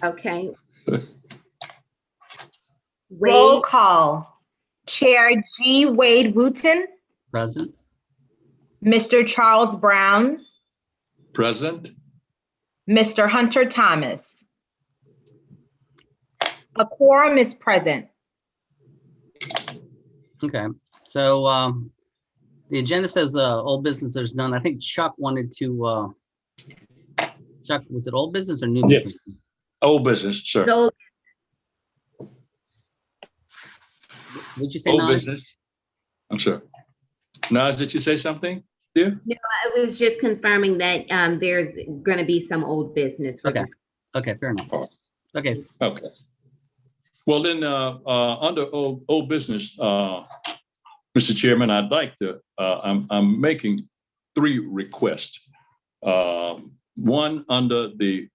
Okay. Roll Wade, call. Chair G. Wade Wooten, Present. Mr. Charles Brown, Present. Mr. Hunter Thomas. A quorum is present. Okay. So the agenda says old business, there's none. I think Chuck wanted to, Chuck, was it old business or new Yes. business? Old business, sir. so Would you say Old nine? business. I'm sorry. Naz, did you say something? Yeah. no, I was just confirming that there's going to be some old business. For Okay. this. Okay, fair enough. Okay. Okay. Well, then, under old business, Mr. Chairman, I'd like to, I'm making 3 requests. One, under the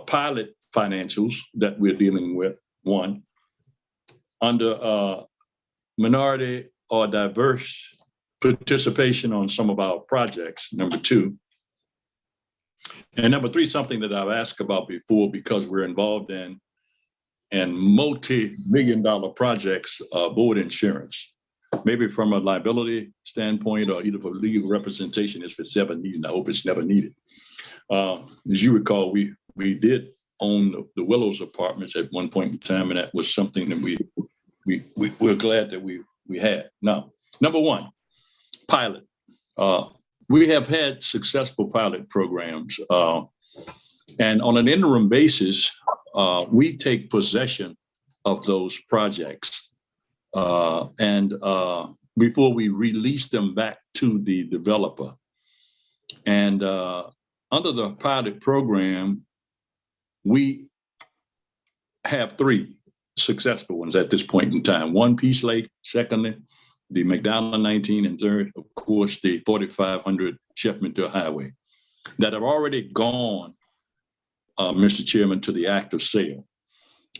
pilot financials that we're dealing with, 1. Under minority or diverse participation on some of our projects, number 2. And number 3, something that I've asked about before because we're involved in multi-million-dollar projects, board insurance, maybe from a liability standpoint or either for legal representation if it's ever needed. I hope it's never needed. As you recall, we did own the Willows Apartments at one point in time, and that was something that we're glad that we had. Now, number 1, pilot. We have had successful pilot programs, and on an interim basis, we take possession of those projects and before we release them back to the developer. And under the pilot program, we have 3 successful ones at this point in time. 1 Peace Lake, secondly, the McDonald 19, and third, of course, the 4500 Sheffmanville Highway that have already gone, Mr. Chairman, to the act of sale.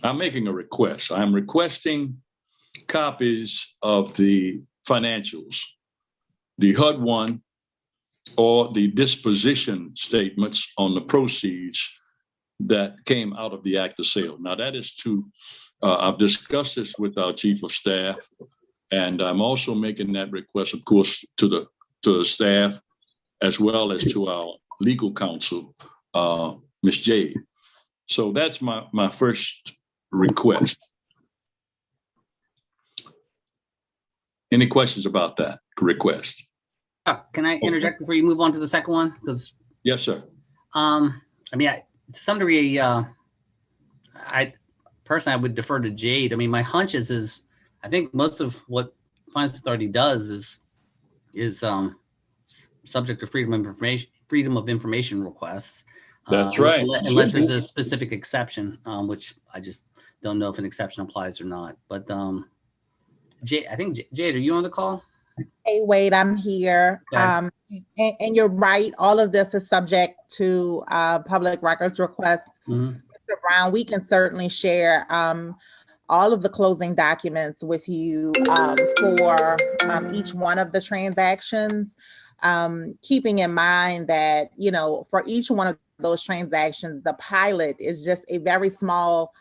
I'm making a request. I'm requesting copies of the financials, the HUD one, or the disposition statements on the proceeds that came out of the act of sale. Now that is I've discussed this with our chief of staff, and I'm also making that request, of course, to the staff, as well as to our legal counsel, Ms. Jade. So that's my first request. Any questions about that request? Can I interject before you move on to the second one? Because yes, sir. I mean, to some degree, I personally I would defer to Jade. I mean, my hunch is I think most of what Finance Authority does is subject to freedom of information requests. That's right. Unless there's a specific exception, which I just don't know if an exception applies or not. But Jade, I think Jade, are you on the call? Hey, Wade, I'm here. Okay. And you're right. All of this is subject to public records requests. Mm-hmm. Mr. Brown, we can certainly share all of the closing documents with you for each one of the transactions, keeping in mind that, you know, for each one of those transactions, the pilot is just a very small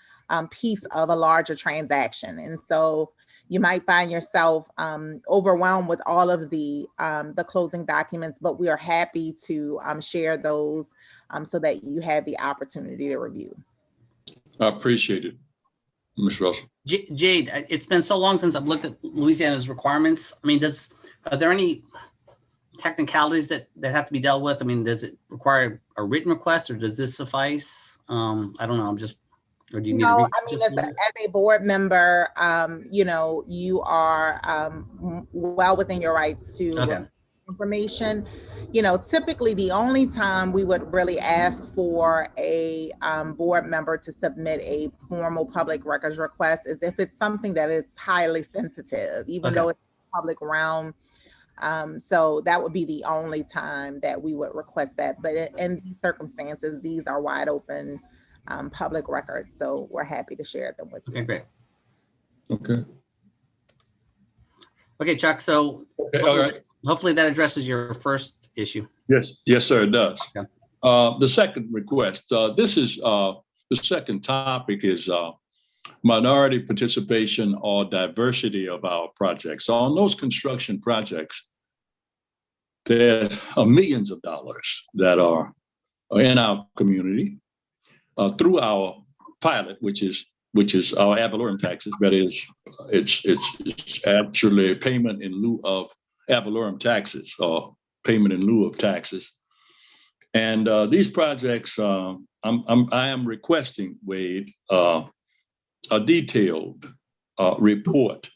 piece of a larger transaction. And so you might find yourself overwhelmed with all of the closing documents, but we are happy to share those so that you have the opportunity to review. I appreciate it, Ms. Russell. Jade, it's been so long since I've looked at Louisiana's requirements. I mean, are there any technicalities that have to be dealt with? I mean, does it require a written request, or does this suffice? I don't know. Or do you need I mean, as a board member, you know, you are well within your rights to information. You know, typically the only time we would really ask for a board member to submit a formal public records request is if it's something that is highly sensitive, even though it's public realm. So that would be the only time that we would request that. But in these circumstances, these are wide open public records, so we're happy to share them with you. Okay, great. Okay, Chuck. So all right. Hopefully that addresses your first issue. Yes, sir, it does. Okay. The second request, this is The second topic is minority participation or diversity of our projects. So on those construction projects, there are millions of dollars that are in our community through our pilot, which is our ad valorem taxes. That is, it's actually payment in lieu of ad valorem taxes or payment in lieu of taxes. And these projects, I am requesting, Wade, a detailed report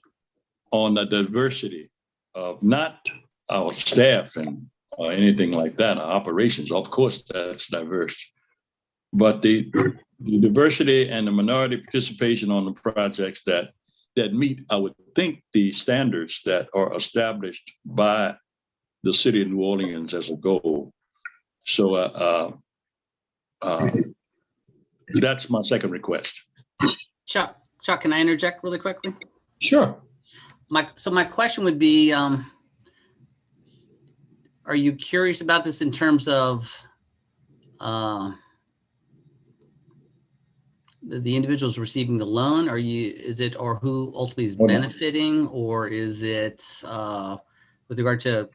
on the diversity of not our staff and anything like that, our operations. Of course, that's diverse, but the diversity and the minority participation on the projects that meet, I would think, the standards that are established by the city of New Orleans as a goal. So that's my second request. Chuck, can I interject really quickly? Sure. My question would be, are you curious about this in terms of the individuals receiving the loan? Or who ultimately is benefiting, or is it with regard to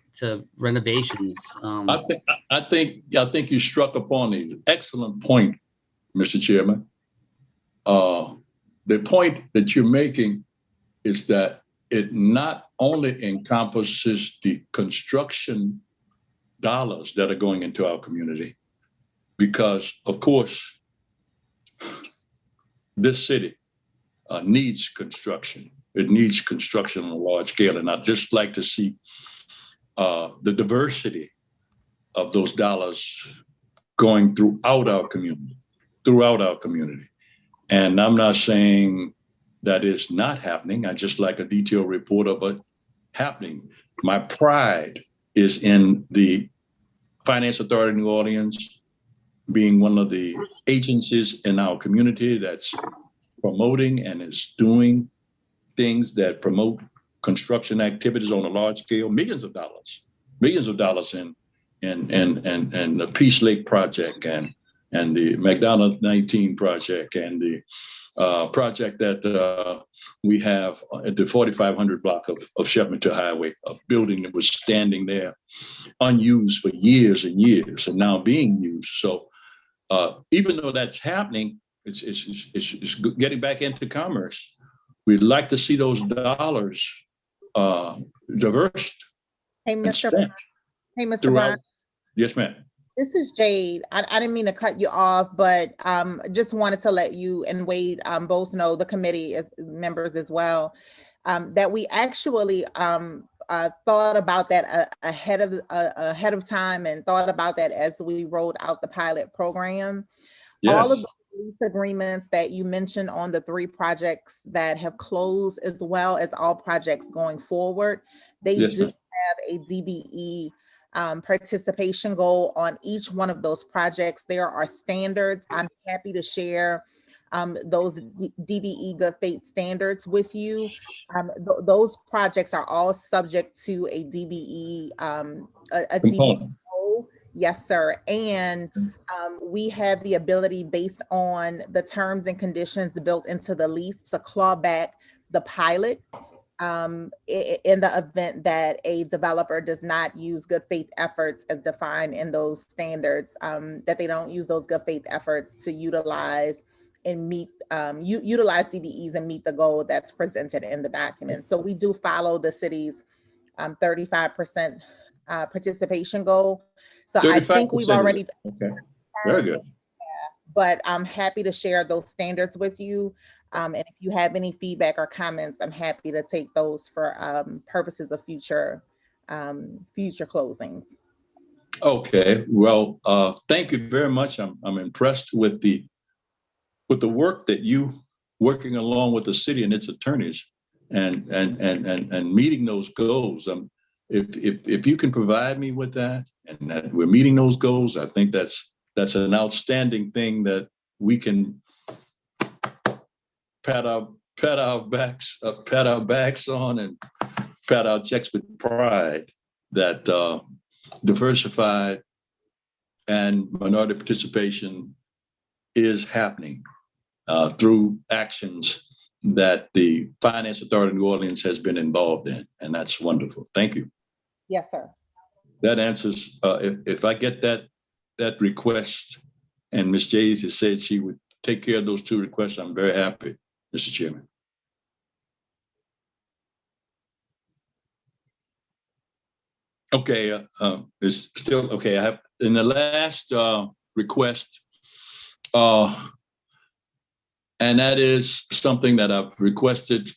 renovations? I think you struck upon an excellent point, Mr. Chairman. The point that you're making is that it not only encompasses the construction dollars that are going into our community, because of course, this city needs construction. It needs construction on a large scale. And I'd just like to see the diversity of those dollars going throughout our community. And I'm not saying that it's not happening. I just like a detailed report of it happening. My pride is in the Finance Authority of New Orleans being one of the agencies in our community that's promoting and is doing things that promote construction activities on a large scale, millions of dollars in the Peace Lake project and the McDonald 19 project and the project that we have at the 4500 block of Shepherdton Highway, a building that was standing there unused for years and years and now being used. So even though that's happening, it's getting back into commerce. We'd like to see those dollars diverse. Hey, Mr. Throughout. Brown. Yes, ma'am. This is Jade. I didn't mean to cut you off, but just wanted to let you and Wade both know, the committee members as well, that we actually thought about that ahead of time and thought about that as we rolled out the pilot program. Yes. All of the lease agreements that you mentioned on the 3 projects that have closed, as well as all projects going forward, they do have a DBE participation goal on each one of those projects. There are standards. I'm happy to share those DBE good faith standards with you. Those projects are all subject to a DBE, a DBE goal. Yes, sir. And we have the ability, based on the terms and conditions built into the lease, to claw back the pilot in the event that a developer does not use good faith efforts as defined in those standards, that they don't use those good faith efforts to utilize and meet, utilize DBEs and meet the goal that's presented in the document. So we do follow the city's 35% participation goal. So I think we've already. Okay, very good. But I'm happy to share those standards with you. And if you have any feedback or comments, I'm happy to take those for purposes of future closings. Okay, well, thank you very much. I'm impressed with the work that you working along with the city and its attorneys and meeting those goals. If you can provide me with that and that we're meeting those goals, I think that's an outstanding thing that we can pat our backs on and pat our checks with pride that diversified and minority participation is happening through actions that the Finance Authority of New Orleans has been involved in, and that's wonderful. Thank you. Yes, sir. That answers, if I get that request, and Ms. Jayes has said she would take care of those two requests, I'm very happy, Mr. Chairman. Okay, it's still, okay, I have, in the last request, and that is something that I've requested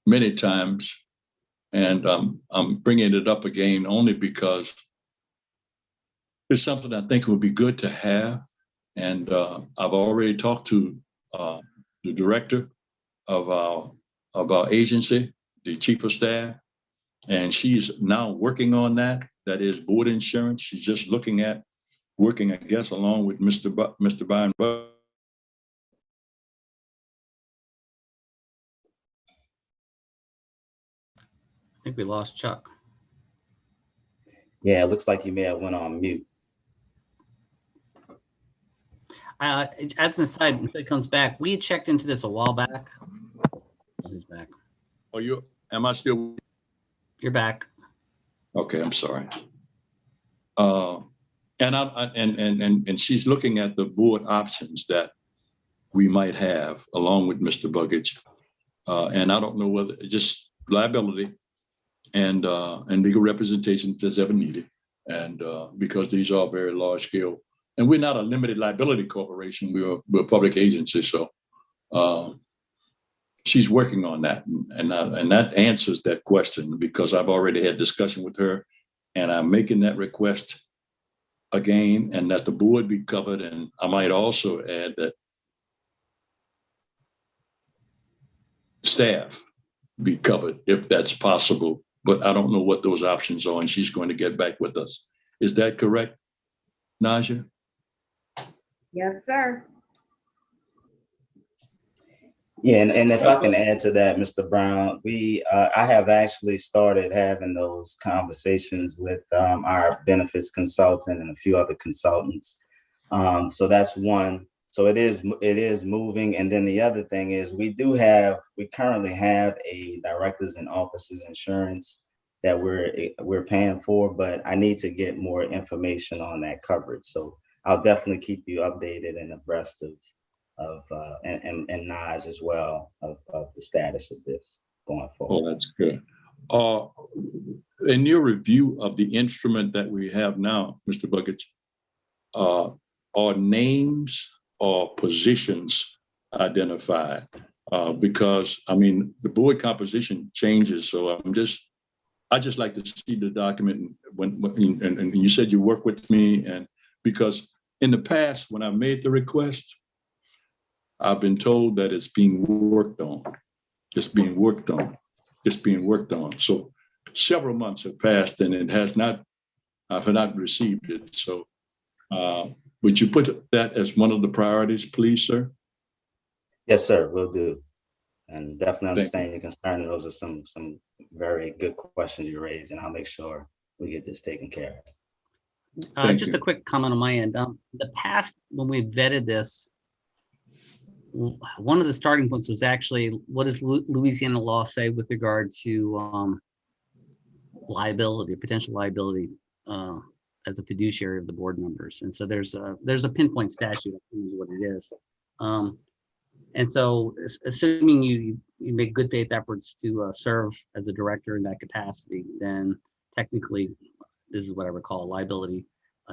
many times, and I'm bringing it up again only because it's something I think would be good to have. And I've already talked to the director of our agency, the chief of staff, and she's now working on that. That is board insurance. She's just looking at working, I guess, along with Mr. Byron. I think we lost Chuck. Yeah, it looks like you may have went on mute. As an aside, until it comes back, we checked into this a while back. He's back. Are you? Am I still? You're back. Okay, I'm sorry. And she's looking at the board options that we might have along with Mr. Buggage. And I don't know whether just liability and legal representation if there's ever needed. And because these are very large scale, and we're not a limited liability corporation, we're a public agency. So she's working on that. And that answers that question because I've already had discussion with her and I'm making that request again, and that the board be covered. And I might also add that staff be covered if that's possible, but I don't know what those options are, and she's going to get back with us. Is that correct, Naja? Yes, sir. Yeah, and if I can add to that, Mr. Brown, I have actually started having those conversations with our benefits consultant and a few other consultants. So that's one. So it is moving. And then the other thing is we currently have a directors and officers insurance that we're paying for, but I need to get more information on that coverage. So I'll definitely keep you updated and abreast of and Naj as well of the status of this going forward. Oh, that's good. In your review of the instrument that we have now, Mr. Buggage, are names or positions identified? Because I mean, the board composition changes, so I just like to see the document and you said you work with me, and because in the past when I made the request, I've been told that it's being worked on. It's being worked on. It's being worked on. So several months have passed and it has not, I've not received it. So would you put that as one of the priorities, please, sir? Yes, sir, will do. And definitely understand your concern. And those are some very good questions you raised, and I'll make sure we get this taken care of. Just a quick comment on my end. The past, when we vetted this, one of the starting points was actually, what does Louisiana law say with regard to liability, potential liability as a fiduciary of the board members? And so there's a pinpoint statute, is what it is. And so assuming you make good faith efforts to serve as a director in that capacity, then technically, this is what I recall, liability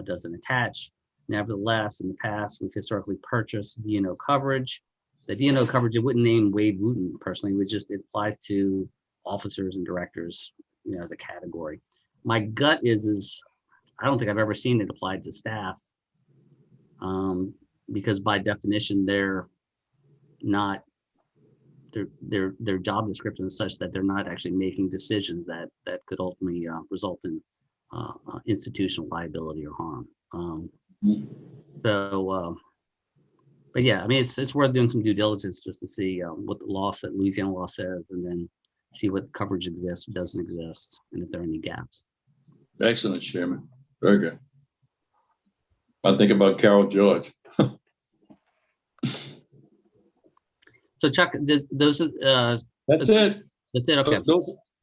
doesn't attach. Nevertheless, in the past, we've historically purchased D&O coverage. The D&O coverage, it wouldn't name Wade Wooten personally, it applies to officers and directors, as a category. My gut is I don't think I've ever seen it applied to staff, because by definition, their job description is such that they're not actually making decisions that could ultimately result in institutional liability or harm. But yeah, I mean, it's worth doing some due diligence just to see what the law said, Louisiana law says, and then see what coverage exists or doesn't exist, and if there are any gaps. Excellent, Chairman. Very good. I think about Carol George. So Chuck, those That's it. that's it. Okay.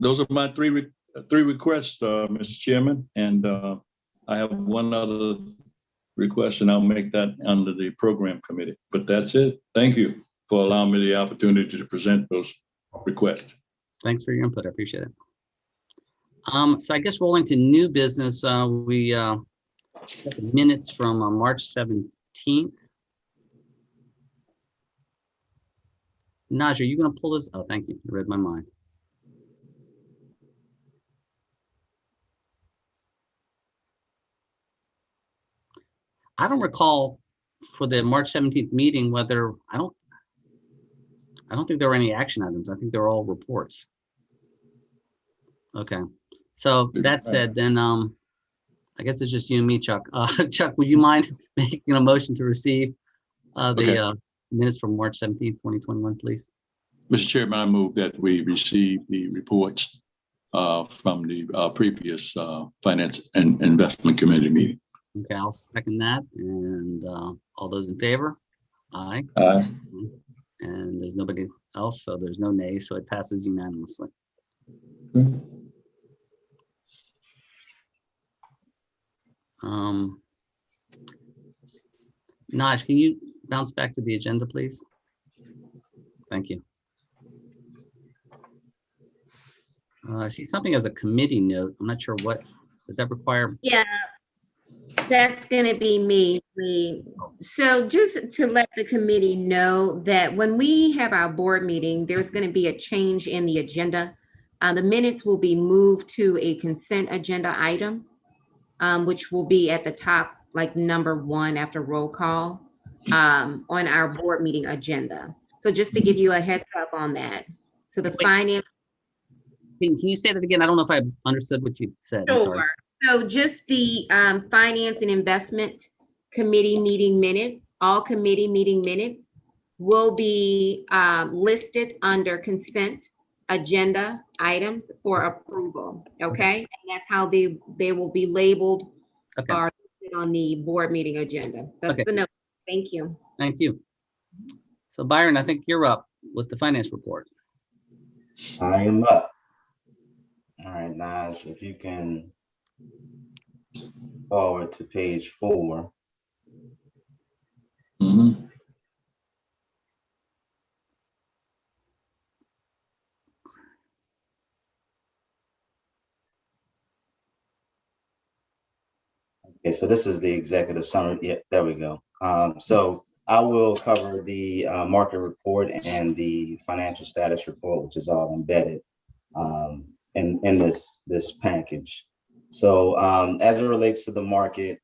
Those are my three requests, Mr. Chairman, and I have one other request, and I'll make that under the program committee. But that's it. Thank you for allowing me the opportunity to present those requests. Thanks for your input. I appreciate it. So I guess rolling to new business, we got the minutes from March 17th. Naj, are you going to pull this? Oh, thank you. You read my mind. I don't recall for the March 17th meeting whether I don't think there were any action items. I think they're all reports. Okay. So that said, then I guess it's just you and me, Chuck. Chuck, would you mind making a motion to receive the minutes from March 17th, 2021, please? Mr. Chairman, I move that we receive the reports from the previous Finance and Investment Committee meeting. Okay, I'll second that. And all those in favor? Aye. Aye. And there's nobody else, so there's no nays, so it passes unanimously. Naj, can you bounce back to the agenda, please? Thank you. I see something as a committee note. I'm not sure what, does that require? Yeah, that's gonna be me. So just to let the committee know that when we have our board meeting, there's gonna be a change in the agenda. The minutes will be moved to a consent agenda item, which will be at the top, like number 1 after roll call, on our board meeting agenda. So just to give you a heads up on that. So the finance. Can you say that again? I don't know if I understood what you said. I'm sorry. Sure. So just the Finance and Investment Committee meeting minutes, all committee meeting minutes will be listed under consent agenda items for approval. Okay. And that's how they will be labeled or listed on the board meeting agenda. That's the note. Thank you. Thank you. So Byron, I think you're up with the finance report. I am up. All right, Naj, if you can forward to page 4. Mm-hmm. Okay, so this is the executive summary. Yeah, there we go. So I will cover the market report and the financial status report, which is all embedded in this package. So as it relates to the market,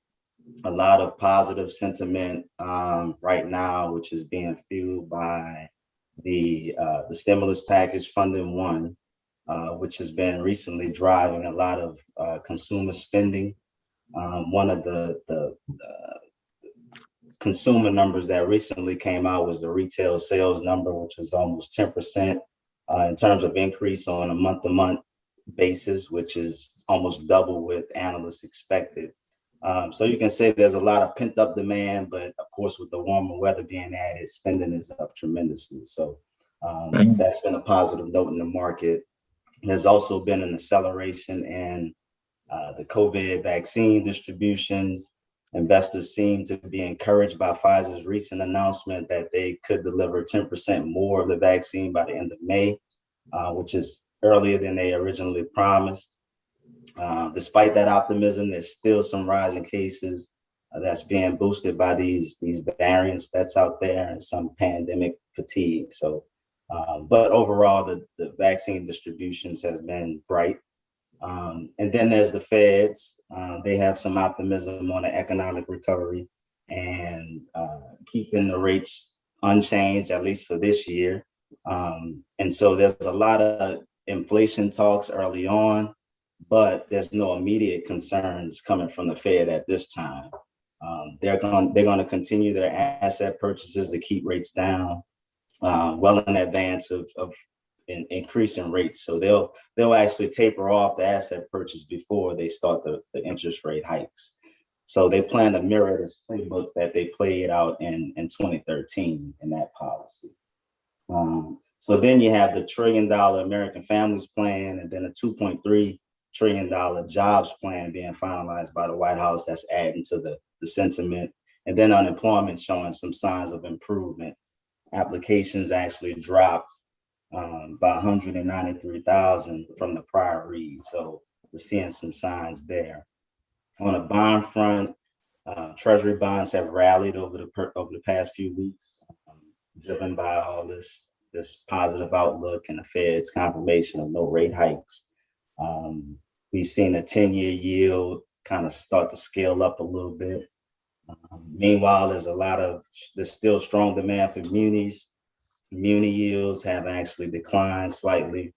a lot of positive sentiment right now, which is being fueled by the stimulus package funding 1, which has been recently driving a lot of consumer spending. One of the consumer numbers that recently came out was the retail sales number, which was almost 10% in terms of increase on a month-to-month basis, which is almost double what analysts expected. So you can say there's a lot of pent-up demand, but of course, with the warmer weather being added, spending is up tremendously. So that's been a positive note in the market. There's also been an acceleration in the COVID vaccine distributions. Investors seem to be encouraged by Pfizer's recent announcement that they could deliver 10% more of the vaccine by the end of May, which is earlier than they originally promised. Despite that optimism, there's still some rising cases that's being boosted by these variants that's out there and some pandemic fatigue. So, but overall, the vaccine distributions have been bright. And then there's the Feds. They have some optimism on the economic recovery and keeping the rates unchanged, at least for this year. And so there's a lot of inflation talks early on, but there's no immediate concerns coming from the Fed at this time. They're going to continue their asset purchases to keep rates down well in advance of increasing rates. So they'll actually taper off the asset purchase before they start the interest rate hikes. So they plan to mirror this playbook that they played out in 2013 in that policy. So then you have the $1 trillion American Families Plan, and then a $2.3 trillion jobs plan being finalized by the White House. That's adding to the sentiment. And then unemployment showing some signs of improvement. Applications actually dropped by 193,000 from the prior read. So we're seeing some signs there. On a bond front, Treasury bonds have rallied over the past few weeks, driven by all this positive outlook and the Fed's confirmation of no rate hikes. We've seen a 10-year yield kind of start to scale up a little bit. Meanwhile, there's still strong demand for munis. Muni yields have actually declined slightly.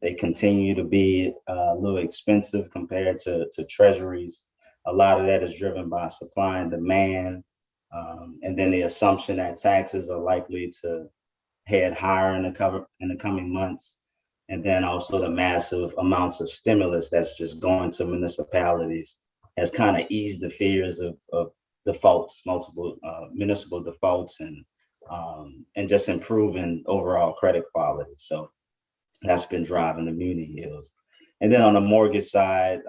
They continue to be a little expensive compared to treasuries. A lot of that is driven by supply and demand. And then the assumption that taxes are likely to head higher in the coming months. And then also the massive amounts of stimulus that's just going to municipalities has kind of eased the fears of defaults, multiple municipal defaults, and just improving overall credit quality. So that's been driving the muni yields. And then on the mortgage side,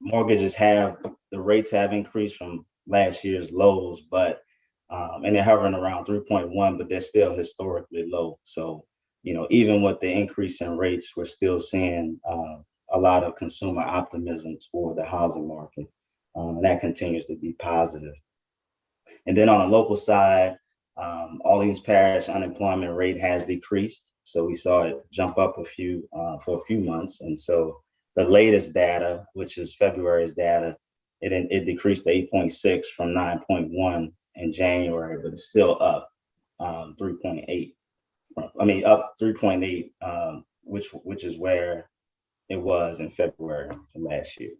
the rates have increased from last year's lows, but and they're hovering around 3.1, but they're still historically low. So, even with the increase in rates, we're still seeing a lot of consumer optimism toward the housing market. And that continues to be positive. And then on the local side, Orleans Parish unemployment rate has decreased. So we saw it jump up for a few months. And so the latest data, which is February's data, it decreased to 8.6 from 9.1 in January, but it's still up 3.8. Up 3.8, which is where it was in February of last year.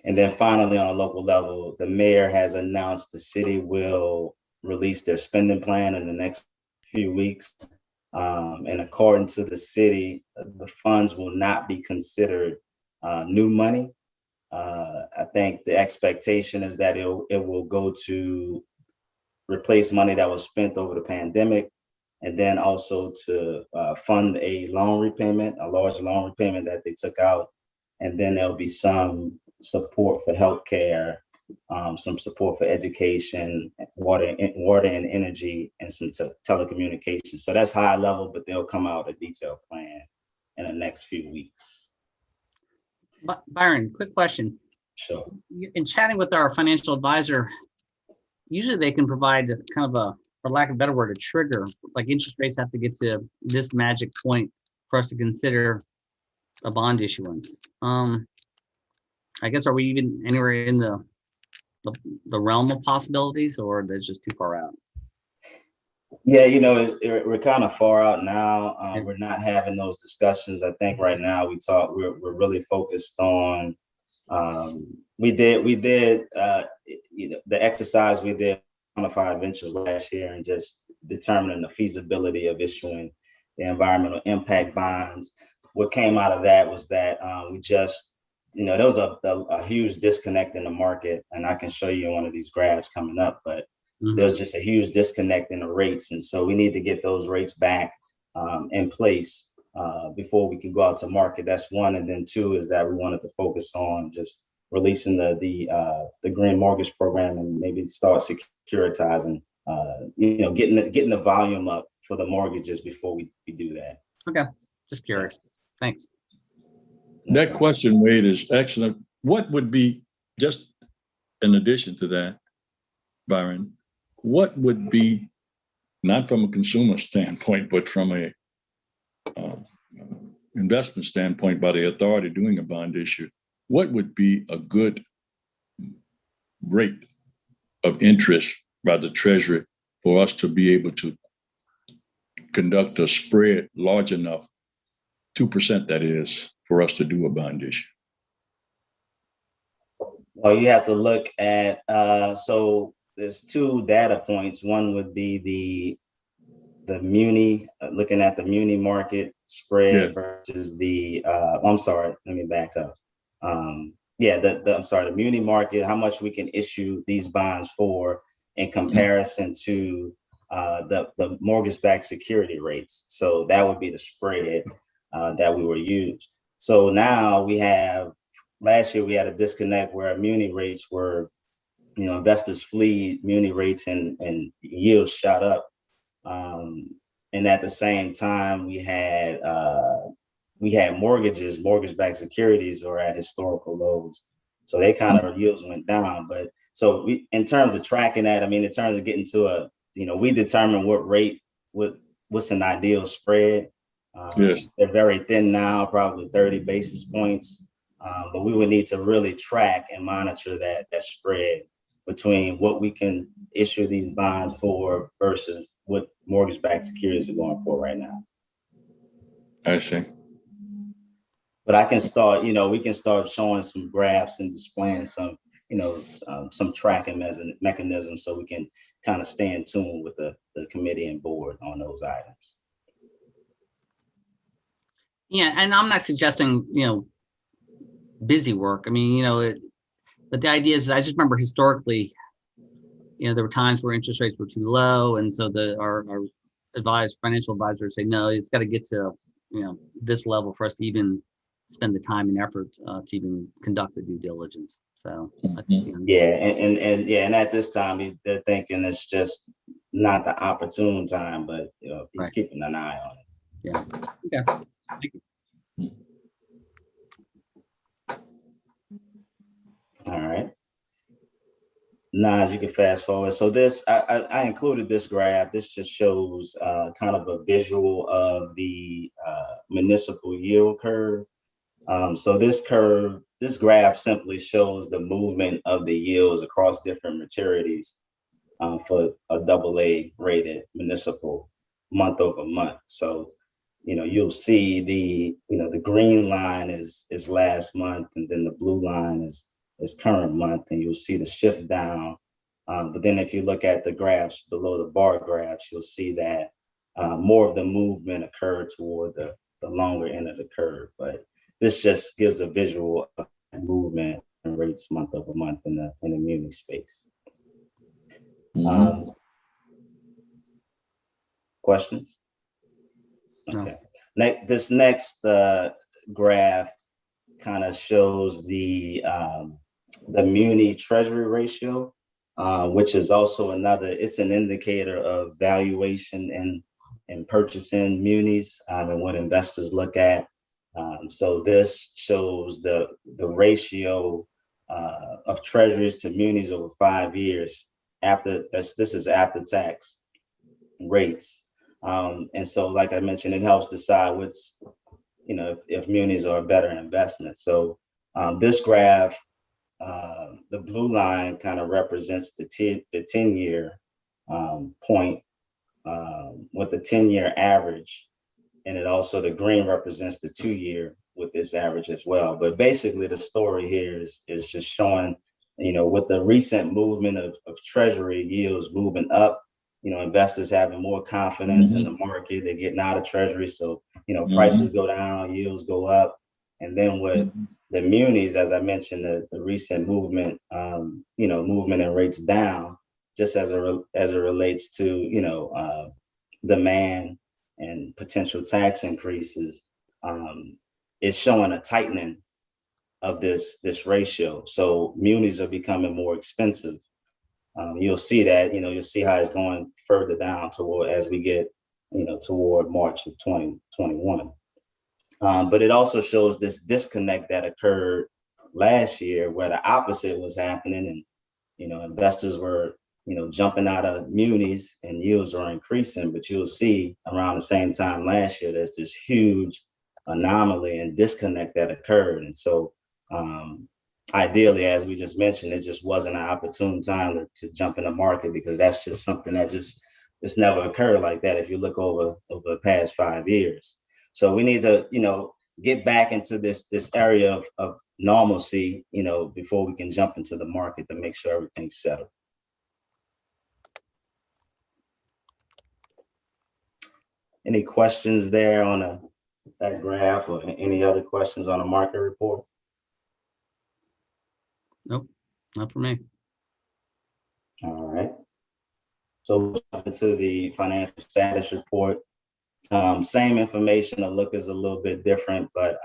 And then finally, on a local level, the mayor has announced the city will release their spending plan in the next few weeks. And according to the city, the funds will not be considered new money. I think the expectation is that it will go to replace money that was spent over the pandemic, and then also to fund a large loan repayment that they took out. And then there'll be some support for healthcare, some support for education, water and energy, and some telecommunications. So that's high level, but they'll come out a detailed plan in the next few weeks. Byron, quick question. Sure. In chatting with our financial advisor, usually they can provide kind of a, for lack of a better word, a trigger, like interest rates have to get to this magic point for us to consider a bond issuance. I guess, are we even anywhere in the realm of possibilities, or that's just too far out? Yeah, we're kind of far out now. We're not having those discussions. I think right now we're really focused on, we did the exercise we did on 5 ventures last year and just determining the feasibility of issuing the environmental impact bonds. What came out of that was that we just, there was a huge disconnect in the market, and I can show you one of these graphs coming up, but there's just a huge disconnect in the rates. And so we need to get those rates back in place before we can go out to market. That's one. And then two is that we wanted to focus on just releasing the green mortgage program and maybe start securitizing, getting the volume up for the mortgages before we do that. Okay, just curious. Thanks. That question, Wade, is excellent. What would be, just in addition to that, Byron, what would be, not from a consumer standpoint, but from a investment standpoint by the authority doing a bond issue, what would be a good rate of interest by the Treasury for us to be able to conduct a spread large enough, 2% that is, for us to do a bond issue? Well, you have to look at, so there's two data points. One would be the muni, looking at the muni market spread versus the, I'm sorry, let me back up. The muni market, how much we can issue these bonds for in comparison to the mortgage-backed security rates. So that would be the spread that we were used. So now we have, last year we had a disconnect where muni rates were, investors flee muni rates and yields shot up. And at the same time, we had mortgage-backed securities are at historical lows. So they kind of yields went down. But so in terms of tracking that, I mean, in terms of getting to we determine what rate, what's an ideal spread. Yes. They're very thin now, probably 30 basis points. But we would need to really track and monitor that spread between what we can issue these bonds for versus what mortgage-backed securities are going for right now. I see. But I can start, we can start showing some graphs and displaying some, some tracking mechanisms so we can kind of stay in tune with the committee and board on those items. Yeah, and I'm not suggesting, busy work. I mean, but the idea is, I just remember historically, there were times where interest rates were too low. And so our financial advisors say, no, it's got to get to, this level for us to even spend the time and effort to even conduct the due diligence. So, and at this time, they're thinking it's just not the opportune time, but he's right. keeping an eye on it. Yeah. Okay. Thank you. All right. Now, as you can fast forward. So this, I included this graph. This just shows kind of a visual of the municipal yield curve. So this graph simply shows the movement of the yields across different maturities for a AA rated municipal month over month. So, you'll see the green line is last month, and then the blue line is current month, and you'll see the shift down. But then if you look at the graphs below the bar graphs, you'll see that more of the movement occurred toward the longer end of the curve. But this just gives a visual of movement and rates month over month in the muni space. Questions? Okay. No. This next graph kind of shows the Muni Treasury ratio, which is also it's an indicator of valuation and purchasing munis and what investors look at. So this shows the ratio of treasuries to munis over 5 years. This is after tax rates. And so, like I mentioned, it helps decide if munis are a better investment. So this graph, the blue line kind of represents the 10-year point with the 10-year average. And it also, the green represents the 2-year with this average as well. But basically the story here is just showing, with the recent movement of Treasury yields moving up, investors having more confidence in the market, they're getting out of Treasury. So, prices go down, yields go up. And then with the munis, as I mentioned, the recent movement, movement in rates down, just as it relates to, demand and potential tax increases, is showing a tightening of this ratio. So munis are becoming more expensive. You'll see that, you'll see how it's going further down toward as we get, toward March of 2021. But it also shows this disconnect that occurred last year where the opposite was happening, and, investors were, jumping out of munis and yields are increasing. But you'll see around the same time last year, there's this huge anomaly and disconnect that occurred. And so, ideally, as we just mentioned, it just wasn't an opportune time to jump in the market, because that's just something that just never occurred like that if you look over the past 5 years. So we need to, get back into this area of normalcy, before we can jump into the market to make sure everything's settled. Any questions there on that graph, or any other questions on the market report? Nope, not for me. All right. So into the financial status report, same information. The look is a little bit different, but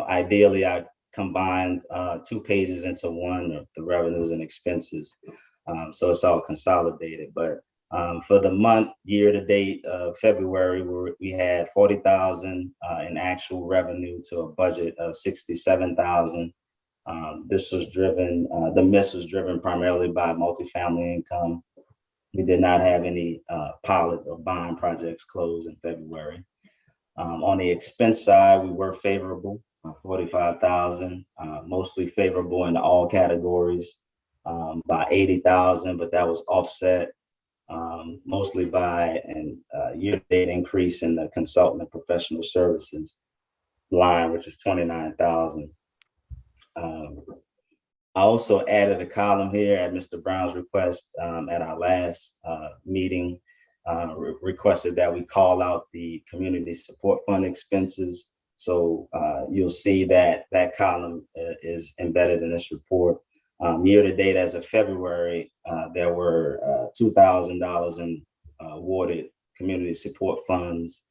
ideally I combined 2 pages into one, the revenues and expenses. So it's all consolidated. But for the month, year to date of February, we had 40,000 in actual revenue to a budget of 67,000. This was driven, the miss was driven primarily by multifamily income. We did not have any pilot or bond projects closed in February. On the expense side, we were favorable, 45,000, mostly favorable in all categories by 80,000, but that was offset mostly by a year-to-date increase in the consultant and professional services line, which is 29,000. I also added a column here at Mr. Brown's request at our last meeting, requested that we call out the community support fund expenses. So you'll see that that column is embedded in this report. Year to date, as of February, there were $2,000 in awarded community support funds.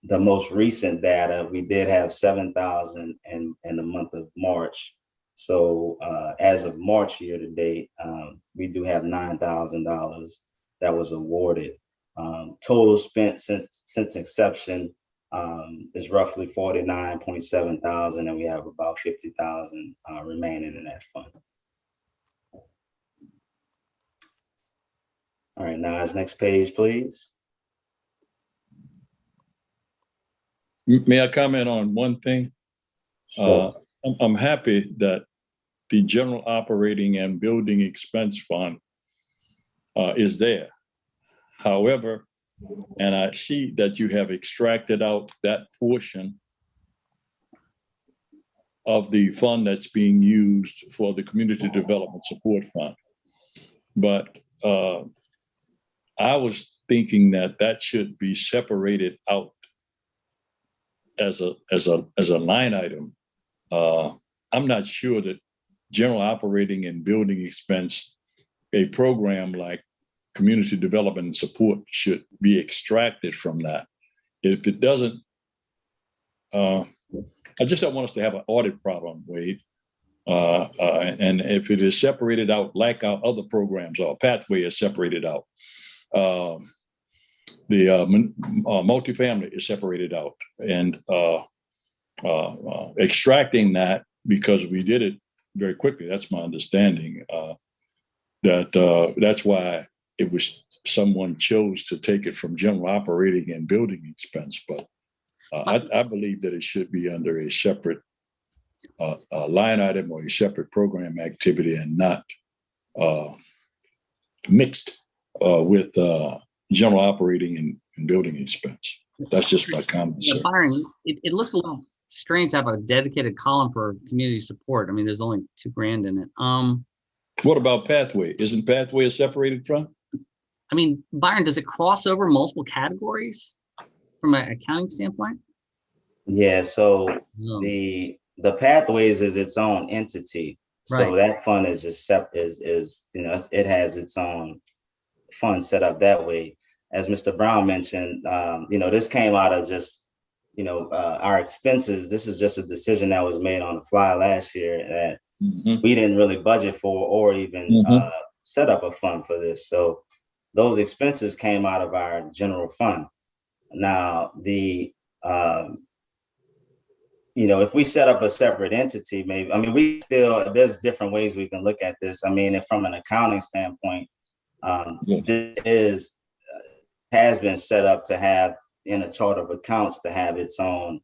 The most recent data, we did have 7,000 in the month of March. So as of March year to date, we do have $9,000 that was awarded. Total spent since inception is roughly 49.7 thousand, and we have about 50,000 remaining in that fund. All right, Naj, next page, please. May I comment on one thing? Sure. I'm happy that the general operating and building expense fund is there. However, and I see that you have extracted out that portion of the fund that's being used for the community development support fund. But I was thinking that that should be separated out as a line item. I'm not sure that general operating and building expense, a program like community development and support, should be extracted from that. If it doesn't, I just don't want us to have an audit problem, Wade. And if it is separated out like our other programs, our pathway is separated out. The multifamily is separated out, and extracting that, because we did it very quickly. That's my understanding. That's why it was, someone chose to take it from general operating and building expense. But I believe that it should be under a separate line item or a separate program activity, and not mixed with general operating and building expense. That's just my comment. Yeah, Byron, it looks a little strange to have a dedicated column for community support. I mean, there's only $2,000 in it. What about pathway? Isn't pathway a separated fund? I mean, Byron, does it cross over multiple categories from an accounting standpoint? Yeah, so No. the pathways is its own entity. So Right. that fund is just separate, it has its own fund set up that way. As Mr. Brown mentioned, this came out of just, our expenses. This is just a decision that was made on the fly last year that we didn't really budget for or even set up a fund for this. So those expenses came out of our general fund. Now, if we set up a separate entity, maybe, there's different ways we can look at this. I mean, if from an accounting standpoint, this has been set up to have in a chart of accounts to have its own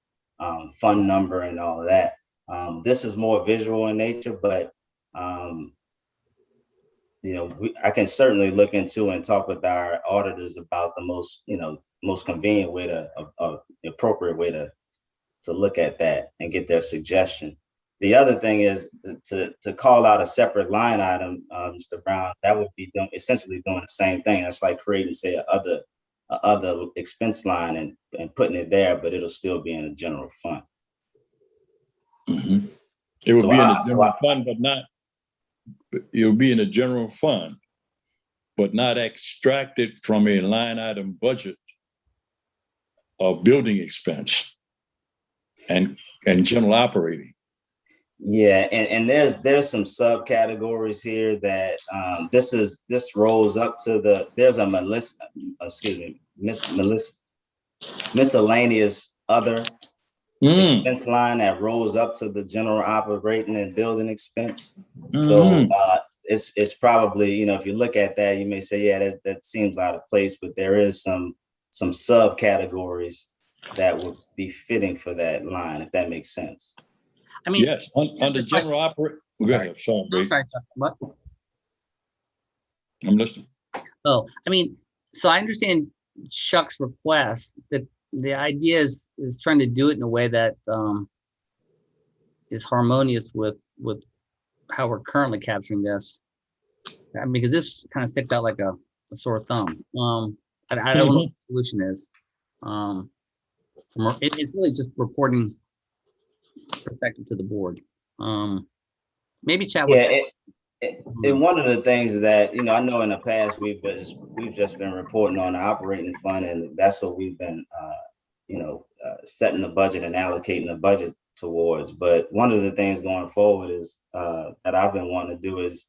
fund number and all of that. This is more visual in nature, but I can certainly look into and talk with our auditors about the most convenient way the appropriate way to look at that and get their suggestion. The other thing is to call out a separate line item, Mr. Brown, that would be essentially doing the same thing. That's like creating, say, other expense line and putting it there, but it'll still be in a general fund. It would be in a general fund, but it would be in a general fund, but not extracted from a line item budget of building expense and general operating. Yeah, and there's some subcategories here that this rolls up to there's a miscellaneous other expense line that rolls up to the general operating and building expense. So it's probably, if you look at that, you may say, yeah, that seems out of place, but there is some subcategories that would be fitting for that line, if that makes sense. I mean, yes, under general operating. Go ahead. Sorry, I'm sorry. What? I'm listening. Oh, I mean, so I understand Chuck's request. That the idea is trying to do it in a way that is harmonious with how we're currently capturing this. I mean, because this kind of sticks out like a sore thumb. I don't know what the solution is. It's really just reporting perspective to the board. Maybe chat with. Yeah, and one of the things that I know in the past we've just been reporting on the operating fund, and that's what we've been setting the budget and allocating the budget towards. But one of the things going forward is that I've been wanting to do is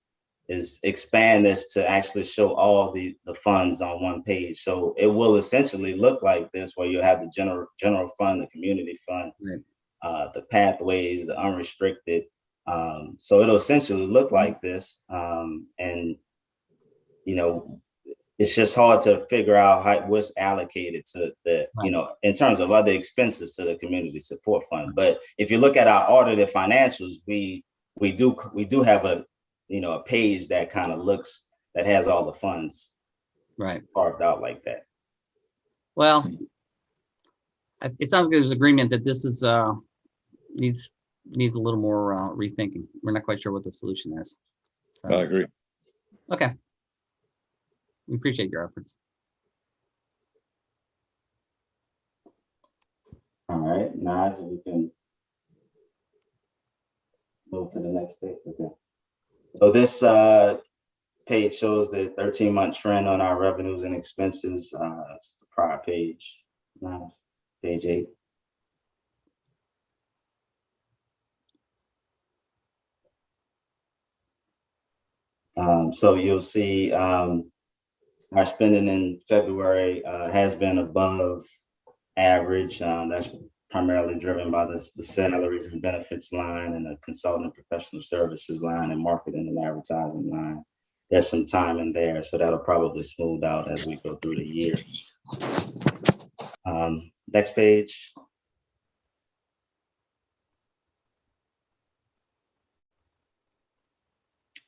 expand this to actually show all the funds on one page. So it will essentially look like this, where you have the general fund, the community fund, right, the pathways, the unrestricted. So it'll essentially look like this. And it's just hard to figure out what's allocated to the, right, in terms of other expenses to the community support fund. But if you look at our audited financials, we do have a page that kind of that has all the funds right carved out like that. Well, it sounds like there's agreement that this is needs a little more rethinking. We're not quite sure what the solution is. So, I agree. Okay. We appreciate your efforts. All right, now we can move to the next page. Okay. So this page shows the 13-month trend on our revenues and expenses. That's the prior page. Now, page 8. So you'll see our spending in February has been above average. That's primarily driven by the salaries and benefits line, and the consultant professional services line, and marketing and advertising line. There's some time in there, so that'll probably smooth out as we go through the year. Next page.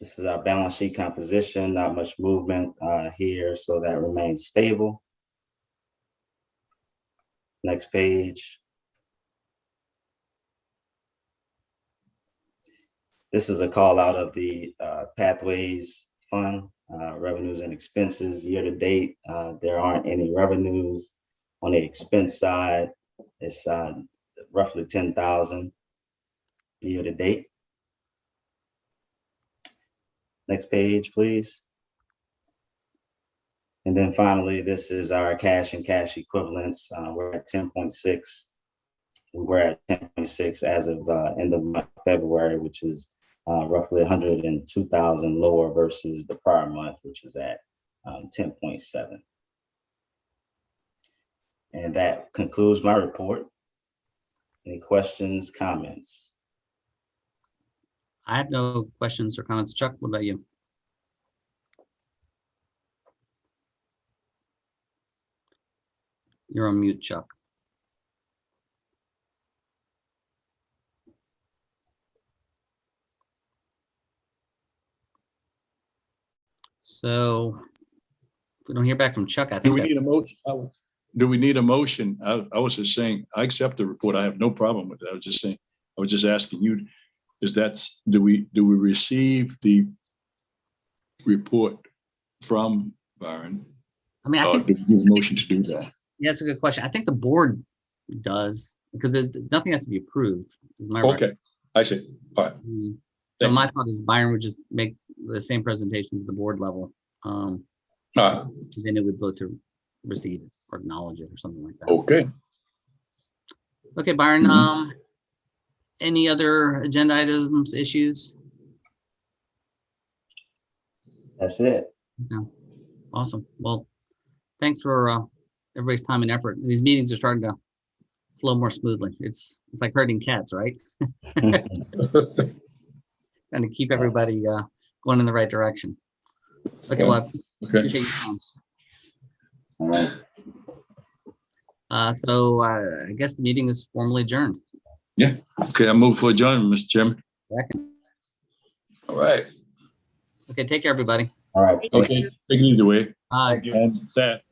This is our balance sheet composition. Not much movement here, so that remains stable. Next page. This is a call out of the Pathways Fund, revenues and expenses. Year to date, there aren't any revenues. On the expense side, it's roughly 10,000 year to date. Next page, please. And then finally, this is our cash and cash equivalents. We're at 10.6. We were at 10.6 as of end of month, February, which is roughly 102,000 lower versus the prior month, which is at 10.7. And that concludes my report. Any questions, comments? I have no questions or comments. Chuck, what about you? You're on mute, Chuck. So if we don't hear back from Chuck, I think Do we need a motion? Do we need a motion? I was just saying, I accept the report. I have no problem with it. I was just saying, I was just asking you, do we receive the report from Byron? I mean, I think do we need a motion to do that? Yeah, that's a good question. I think the board does, because nothing has to be approved. Am I right? Okay, I see. All right. So my thought is Byron would just make the same presentation to the board level. And then it would vote to receive it or acknowledge it or something like that. Okay. Okay, Byron, Mhm. any other agenda items, issues? That's it. No. Awesome. Well, thanks for everybody's time and effort. These meetings are starting to flow more smoothly. It's like herding cats, right? And to keep everybody going in the right direction. Okay, well, I Okay. appreciate your time. All right. So I guess the meeting is formally adjourned. Okay, I move for adjournment, Mr. Chairman. Second. All right. Okay, take care, everybody. All right. Okay, take it either way. Bye. And that.